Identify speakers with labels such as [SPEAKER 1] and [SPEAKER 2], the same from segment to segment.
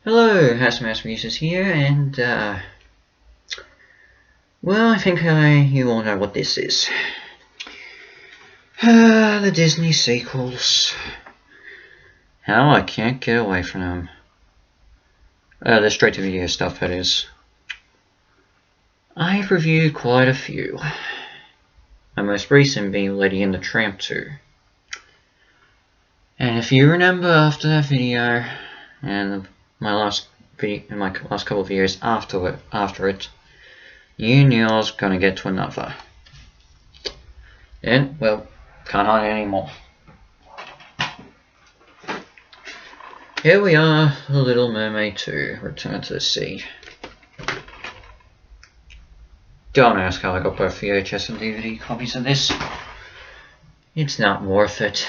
[SPEAKER 1] Hello, House Muses here, and well, I think you all know what this is. The Disney sequels. How I can't get away from them. The straight-to-video stuff, that is. I've reviewed quite a few. My most recent being Lady and the Tramp 2. And if you remember after that video, and my last couple of videos after it, you knew I was gonna get to another. And, well, can't hide it anymore. Here we are, The Little Mermaid 2, Return to the Sea. Don't ask how I got both VHS and DVD copies of this. It's not worth it.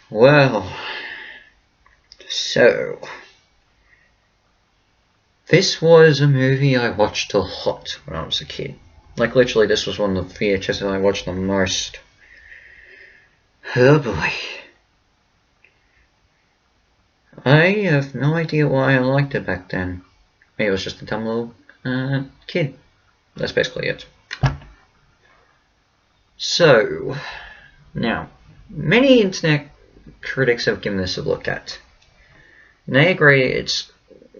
[SPEAKER 1] Well, so this was a movie I watched a lot when I was a kid. Like, literally, this was one of the VHS that I watched the most. Oh boy. I have no idea why I liked it back then. Maybe I was just a dumb little kid. That's basically it. So, now, many internet critics have given this a look at. And they agree it's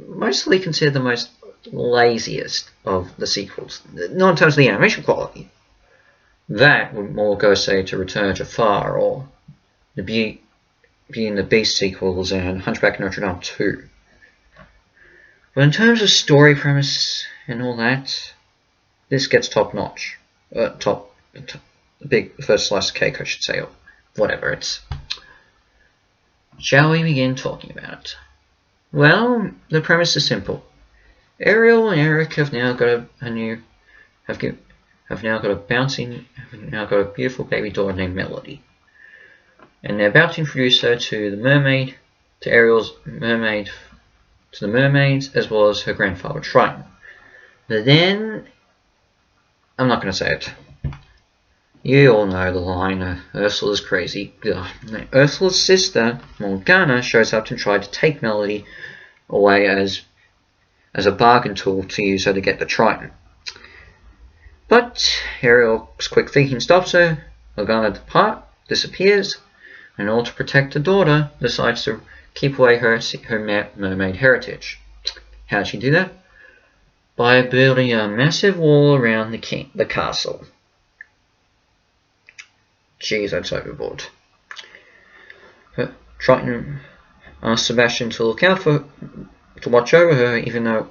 [SPEAKER 1] mostly considered the most laziest of the sequels. Not in terms of the animation quality. That would more go, say, to Return of Jafar or the Beauty and the Beast sequels and Hunchback of Notre Dame 2. But in terms of story premise and all that, this gets top notch. Big first slice of cake, I should say, or whatever it's. Shall we begin talking about it? Well, the premise is simple. Ariel and Eric have now got a beautiful baby daughter named Melody, and they're about to introduce her to the mermaid, to the mermaids, as well as her grandfather Triton. But then, I'm not going to say it. You all know the line, Ursula's crazy. Ursula's sister, Morgana, shows up to try to take Melody away as a bargain tool to use her to get the Triton. But Ariel's quick thinking stops her. Morgana disappears, and in order to protect her daughter, decides to keep away her mermaid heritage. How did she do that? By building a massive wall around the castle. Jeez, that's overboard. Triton asks Sebastian to watch over her, even though,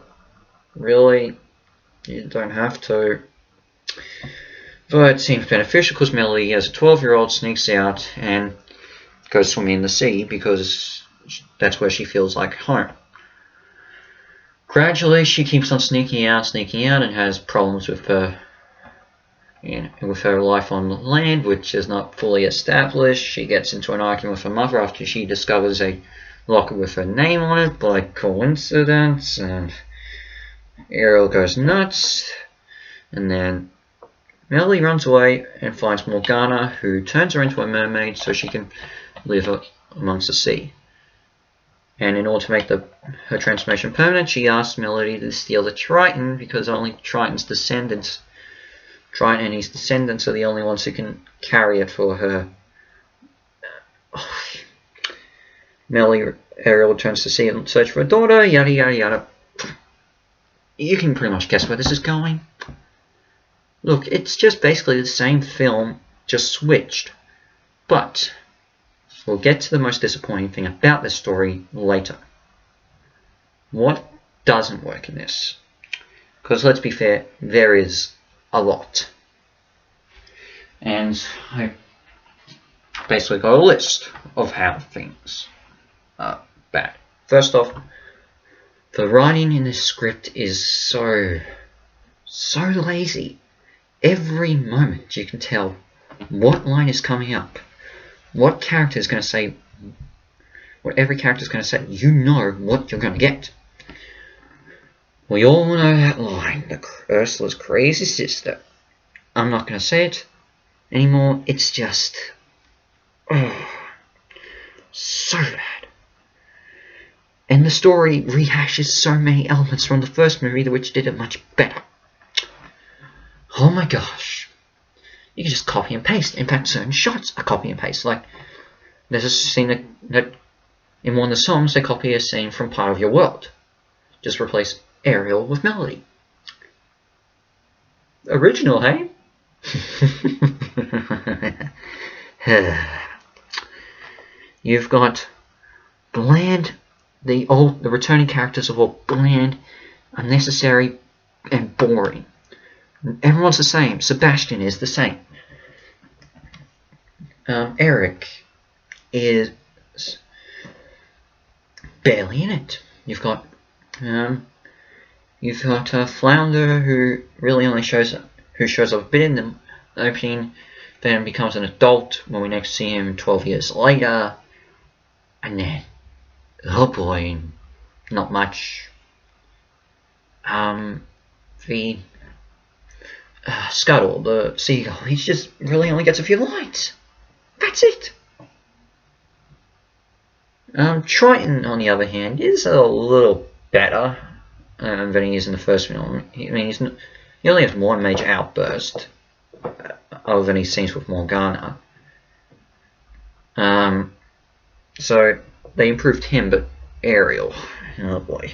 [SPEAKER 1] really, you don't have to. But it seems beneficial because Melody, as a 12-year-old, sneaks out and goes swimming in the sea because that's where she feels like home. Gradually, she keeps on sneaking out, and has problems with her life on the land, which is not fully established. She gets into an argument with her mother after she discovers a locker with her name on it by coincidence, and Ariel goes nuts, and then Melody runs away and finds Morgana, who turns her into a mermaid so she can live amongst the sea. And in order to make her transformation permanent, she asks Melody to steal the Triton, because only Triton and his descendants are the only ones who can carry it for her. Ariel returns to sea and search for her daughter, yada yada yada. You can pretty much guess where this is going. Look, it's just basically the same film, just switched. But we'll get to the most disappointing thing about this story later. What doesn't work in this? Because let's be fair, there is a lot. And I basically got a list of how things are bad. First off, the writing in this script is so lazy. Every moment you can tell what line is coming up, what character is going to say, what every character is going to say. You know what you're going to get. We all know that line, Ursula's crazy sister. I'm not going to say it anymore. It's just so bad. story rehashes so many elements from the first movie, which did it much better. Oh my gosh. You can just copy and paste. In fact, certain shots are copy and paste. Like, there's a scene that in one of the songs, they copy a scene from Part of Your World. Just replace Ariel with Melody. Original, hey? You've got bland. The returning characters are all bland, unnecessary, and boring. Everyone's the same. Sebastian is the same. Eric is barely in it. You've got Flounder, who really only shows up a bit in the opening, then becomes an adult when we next see him 12 years later, and then, oh boy, not much. The Scuttle, the seagull, he just really only gets a few lines. That's it. Triton, on the other hand, is a little better than he is in the first film. He only has one major outburst, other than he scenes with Morgana. So they improved him, but Ariel, oh boy.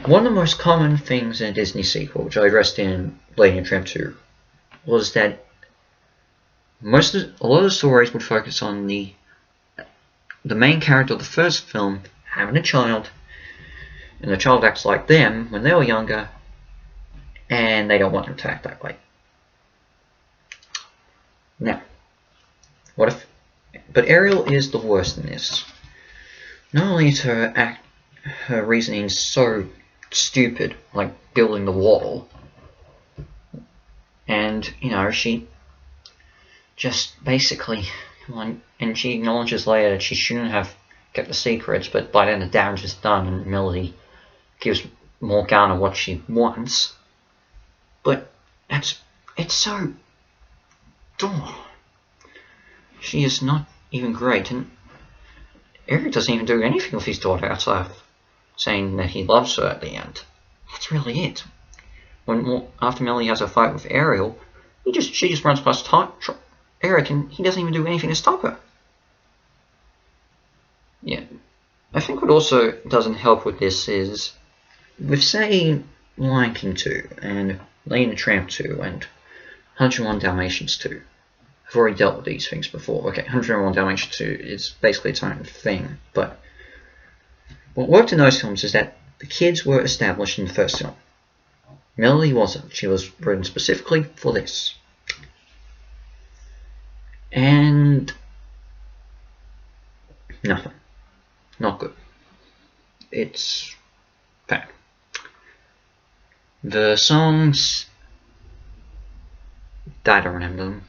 [SPEAKER 1] One of the most common things in a Disney sequel, which I addressed in Lady and Tramp 2, was that a lot of the stories would focus on the main character of the first film having a child, and the child acts like them when they were younger, and they don't want them to act that way. Now, but Ariel is the worst in this. Not only is her reasoning so stupid, like building the wall, and she just basically, and she acknowledges later that she shouldn't have kept the secrets, but by then the damage is done and Melody gives Morgana what she wants. But it's so dumb. She is not even great, and Eric doesn't even do anything with his daughter outside of saying that he loves her at the end. That's really it. After Melody has a fight with Ariel, she just runs past Eric, and he doesn't even do anything to stop her. Yeah, I think what also doesn't help with this is, with say Lion King 2 and Lady and the Tramp 2 and 101 Dalmatians 2. I've already dealt with these things before. Okay, 101 Dalmatians 2 is basically its own thing, but what worked in those films is that the kids were established in the first film. Melody wasn't. She was written specifically for this. And nothing. Not good. It's bad. The songs, I don't remember them.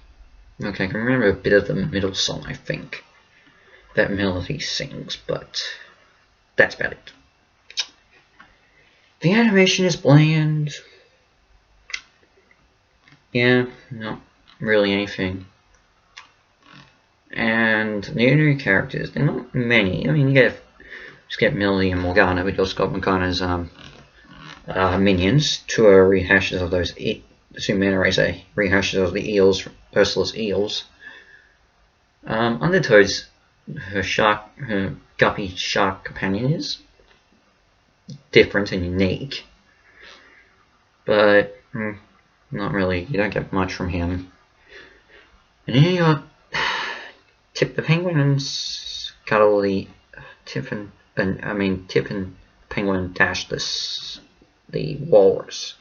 [SPEAKER 1] Okay, I can remember a bit of the middle song, I think, that Melody sings, but that's about it. The animation is bland. Yeah, not really anything. And the new characters, they're not many. I mean, you get Melody and Morgana, but you also got Morgana's minions, two are rehashes of those. The two men are rehashes of the eels, Ursula's eels. Undertoad's her guppy shark companion is different and unique, but not really. You don't get much from him. And then you got Tip the Penguin and Scuttle the Tip and Penguin dash the walrus,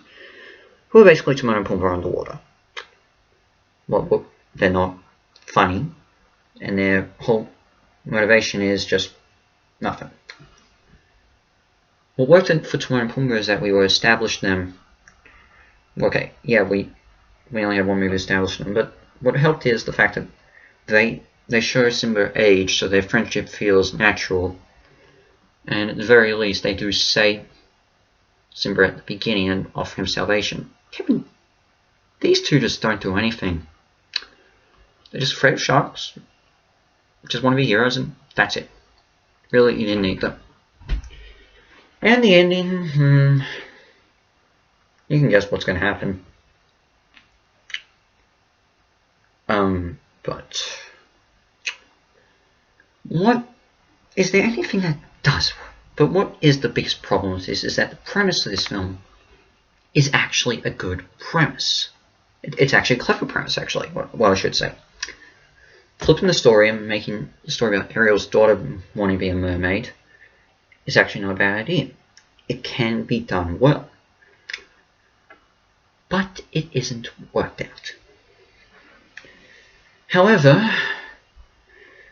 [SPEAKER 1] who are basically Timon and Pumbaa underwater. Well, they're not funny, and their whole motivation is just nothing. What worked for Timon and Pumbaa is that we were established them. Okay, yeah, we only had one movie establishing them, but what helped is the fact that they show Simba age, so their friendship feels natural, and at the very least they do save Simba at the beginning and offer him salvation. These two just don't do anything. They're just afraid of sharks, just want to be heroes, and that's it. Really, you didn't need them. And the ending, you can guess what's going to happen. But what is there anything that does work? But what is the biggest problem with this is that the premise of this film is actually a good premise. It's actually a clever premise, actually, what I should say. Flipping the story and making the story about Ariel's daughter wanting to be a mermaid is actually not a bad idea. It can be done well. But it isn't worked out. However,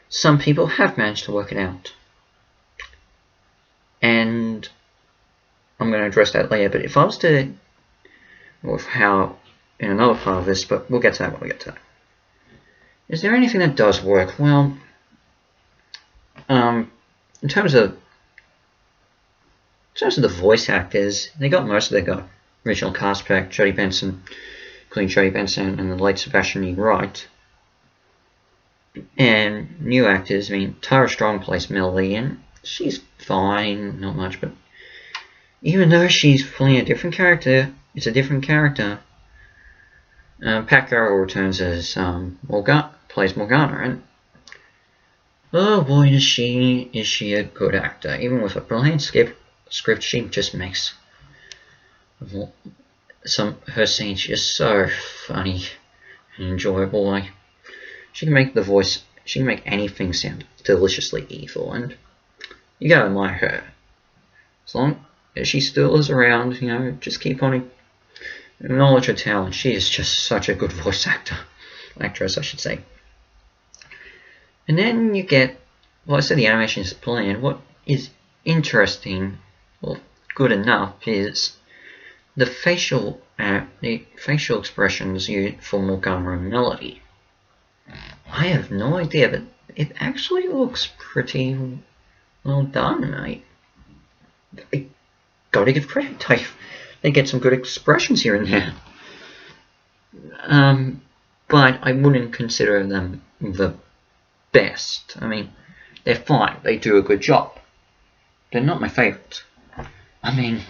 [SPEAKER 1] some people have managed to work it out. And I'm going to address that later, but if I was to, with how, in another part of this, but we'll get to that when we get to that. Is there anything that does work? Well, in terms of the voice actors, they got most of their got original cast back, Jodie Benson, including Jodie Benson and the late Sebastian E. Wright. And new actors, I mean, Tara Strong plays Melody, and she's fine, not much, but even though she's playing a different character, it's a different character. Pat Carroll returns as plays Morgana, and oh boy, is she a good actor. Even with a brilliant script, she just makes her scenes just so funny and enjoyable. Like, she can make anything sound deliciously evil, and you gotta admire her. As long as she still is around, just keep on acknowledge her talent. She is just such a good voice actress, I should say. And then you get, well, I said the animation is brilliant. What is interesting, well, good enough, is the facial expressions used for Morgana and Melody. I have no idea, but it actually looks pretty well done. I gotta give credit. They get some good expressions here and there. But I wouldn't consider them the best. I mean, they're fine. They do a good job. They're not my favourite. I mean,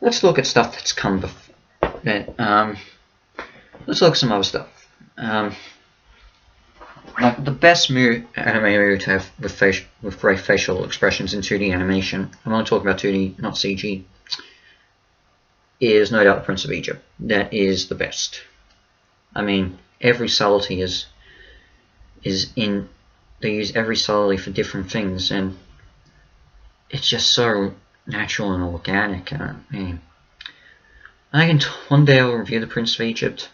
[SPEAKER 1] let's look at stuff that's come before. Let's look at some other stuff. Like the best anime movie to have with great facial expressions in 2D animation, I'm only talking about 2D, not CG, is no doubt The Prince of Egypt. That is the best. I mean, every subtlety is in. They use every subtlety for different things, and it's just so natural and organic. I mean, I think one day I'll review The Prince of Egypt,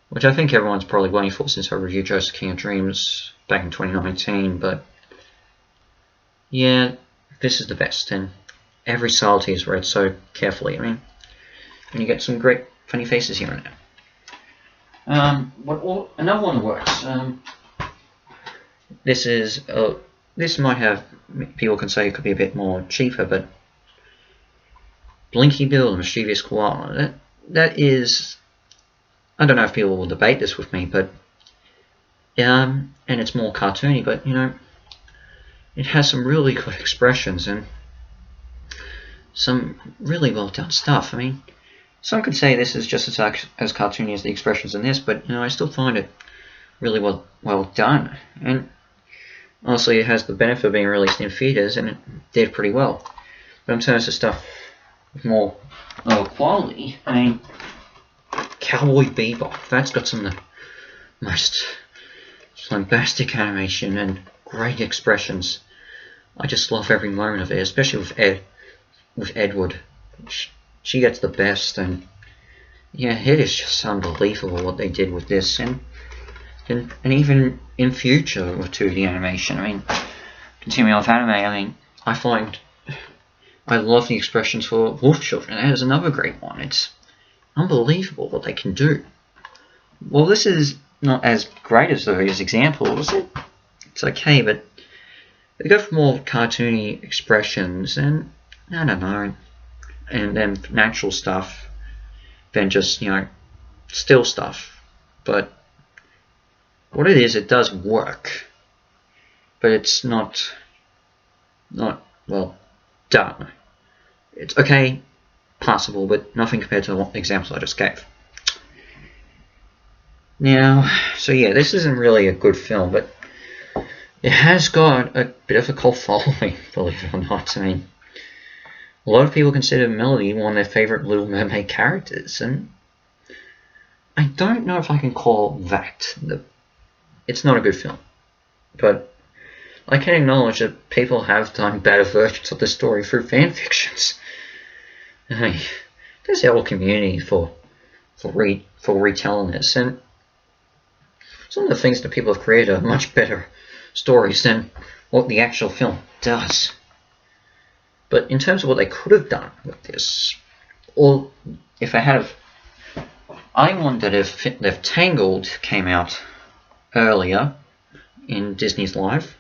[SPEAKER 1] which I think everyone's probably waiting for since I reviewed Joseph King of Dreams back in 2019, but yeah, this is the best, and every subtlety is read so carefully. I mean, and you get some great funny faces here and there. Another one that works. This might have, people can say it could be a bit more cheaper, but Blinky Bill, the Mischievous Koala, that is, I don't know if people will debate this with me, but and it's more cartoony, but it has some really good expressions and some really well done stuff. I mean, some could say this is just as cartoony as the expressions in this, but I still find it really well done. And honestly, it has the benefit of being released in theaters, and it did pretty well. But in terms of stuff with more quality, I mean, Cowboy Bebop, that's got some of the most bombastic animation and great expressions. I just love every moment of it, especially with Edward. She gets the best, and yeah, it is just unbelievable what they did with this, and even in future with 2D animation. I mean, continuing off anime, I mean, I love the expressions for Wolf Children. That is another great one. It's unbelievable what they can do. Well, this is not as great as those examples. It's okay, but they go for more cartoony expressions, and I don't know, and then natural stuff than just still stuff. But what it is, it does work, but it's not well. done. It's okay, passable, but nothing compared to the examples I just gave. Now, so yeah, this isn't really a good film, but it has got a bit of a cult following, believe it or not. I mean, a lot of people consider Melody one of their favourite Little Mermaid characters, and I don't know if I can call that it's not a good film, but I can acknowledge that people have done better versions of the story through fan fictions. I mean, there's a whole community for retelling this, and some of the things that people have created are much better stories than what the actual film does. But in terms of what they could have done with this, or if they had, I wondered if Tangled came out earlier in Disney's life,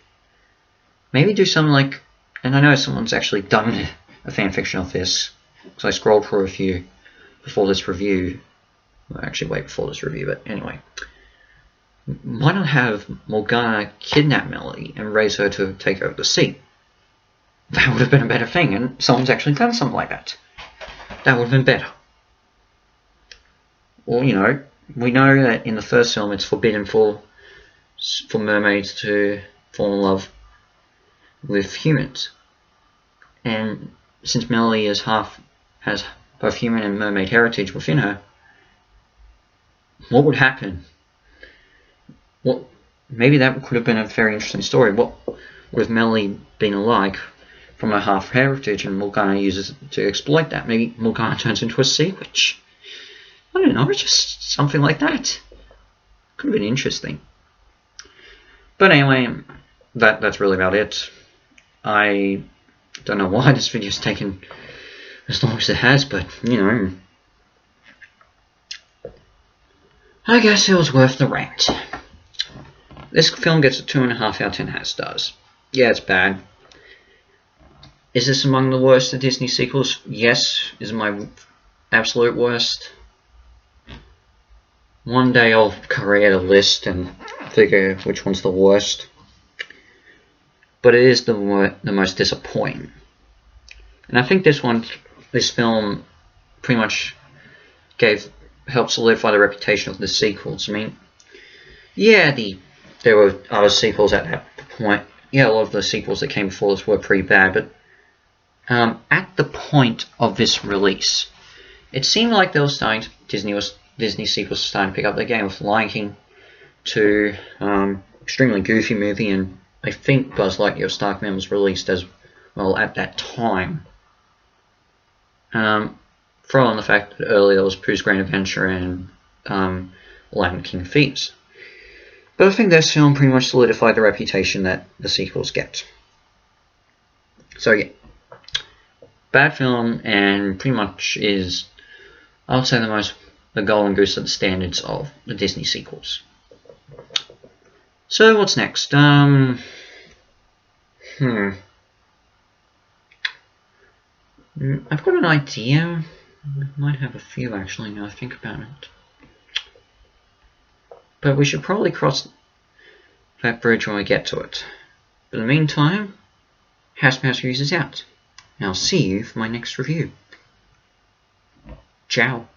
[SPEAKER 1] maybe do something like, and I know someone's actually done a fanfiction of this, because I scrolled through a few before this review, well, actually way before this review, but anyway. Why not have Morgana kidnap Melody and raise her to take over the sea? That would have been a better thing, and someone's actually done something like that. That would have been better. Or, you know, we know that in the first film it's forbidden for mermaids to fall in love with humans. And since Melody has both human and mermaid heritage within her, what would happen? Maybe that could have been a very interesting story. What with Melody being alike from her half heritage, and Morgana uses it to exploit that. Maybe Morgana turns into a sea witch. I don't know, just something like that. Could have been interesting. But anyway, that's really about it. I don't know why this video's taken as long as it has, but you know, I guess it was worth the rant. This film gets a 2.5 out of 10 has-stars. Yeah, it's bad. Is this among the worst of Disney sequels? Yes. Is it my absolute worst? One day I'll create a list and figure which one's the worst. But it is the most disappointing. And I think this film pretty much helped solidify the reputation of the sequels. I mean, yeah, there were other sequels at that point. Yeah, a lot of the sequels that came before this were pretty bad, but at the point of this release, it seemed like Disney sequels were starting to pick up their game, with Lion King to extremely goofy movie, and I think Buzz Lightyear of Starkman was released as well at that time. Throw on the fact that earlier there was Pooh's Great Adventure and Lion King Thieves. But I think this film pretty much solidified the reputation that the sequels get. So yeah, bad film, and pretty much is, I would say, the golden goose of the standards of the Disney sequels. So what's next? I've got an idea. I might have a few actually now I think about it. But we should probably cross that bridge when we get to it. But in the meantime, Housemouse Reviews is out. And I'll see you for my next review. Ciao.